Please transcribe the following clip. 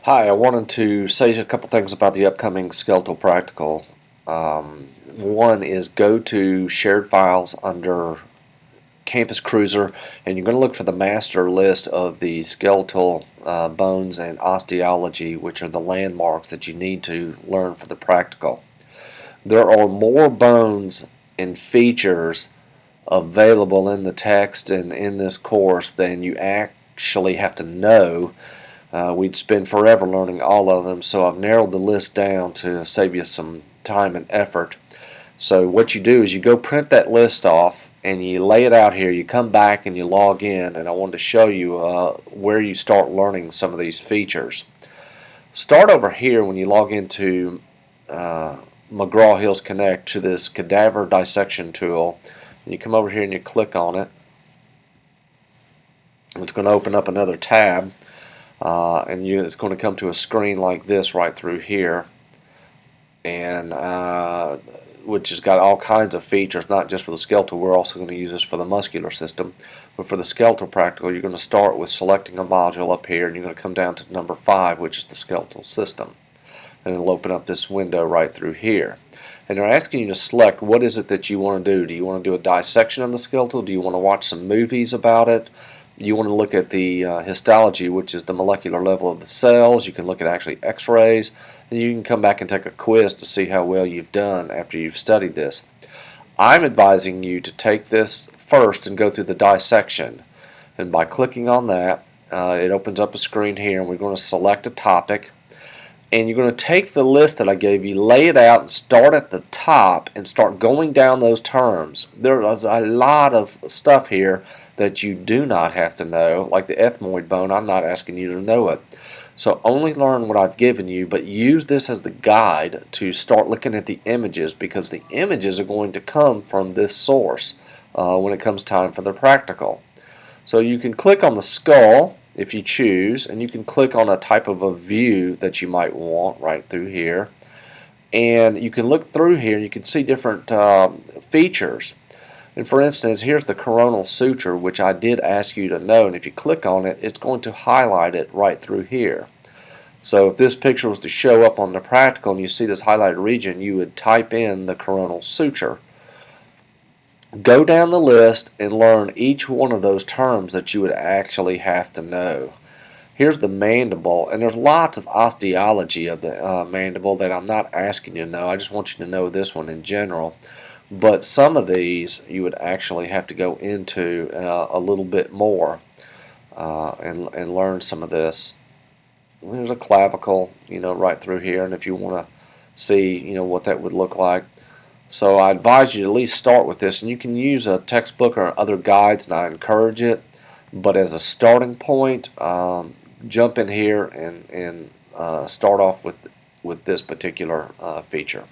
Hi, I wanted to say a couple things about the upcoming skeletal practical. One is go to shared files under Campus Cruiser, and you're going to look for the master list of the skeletal bones and osteology, which are the landmarks that you need to learn for the practical. There are more bones and features available in the text and in this course than you actually have to know. We'd spend forever learning all of them, so I've narrowed the list down to save you some time and effort. So what you do is you go print that list off and you lay it out here. You come back and you log in, and I wanted to show you where you start learning some of these features. Start over here when you log into McGraw-Hill Connect to this Cadaver dissection tool. And you come over here and you click on it. It's going to open up another tab. It's going to come to a screen like this right through here, and which has got all kinds of features, not just for the skeletal. We're also going to use this for the muscular system, but for the skeletal practical, you're going to start with selecting a module up here, and you're going to come down to number 5, which is the skeletal system, and it'll open up this window right through here. And they're asking you to select what is it that you want to do. Do you want to do a dissection of the skeletal? Do you want to watch some movies about it? You want to look at the histology, which is the molecular level of the cells. You can look at actually x-rays, and you can come back and take a quiz to see how well you've done after you've studied this. I'm advising you to take this first and go through the dissection, and by clicking on that, it opens up a screen here, and we're going to select a topic, and you're going to take the list that I gave you, lay it out, and start at the top and start going down those terms. There's a lot of stuff here that you do not have to know, like the ethmoid bone. I'm not asking you to know it. So only learn what I've given you, but use this as the guide to start looking at the images, because the images are going to come from this source when it comes time for the practical. So you can click on the skull if you choose, and you can click on a type of a view that you might want right through here, and you can look through here and you can see different features. And for instance, here's the coronal suture, which I did ask you to know, and if you click on it, it's going to highlight it right through here. So if this picture was to show up on the practical and you see this highlighted region, you would type in the coronal suture. Go down the list and learn each one of those terms that you would actually have to know. Here's the mandible, and there's lots of osteology of the mandible that I'm not asking you to know. I just want you to know this one in general. But some of these you would actually have to go into a little bit more and learn some of this. There's a clavicle, right through here, and if you want to see, what that would look like. So I advise you to at least start with this, and you can use a textbook or other guides, and I encourage it. But as a starting point, jump in here and start off with this particular feature.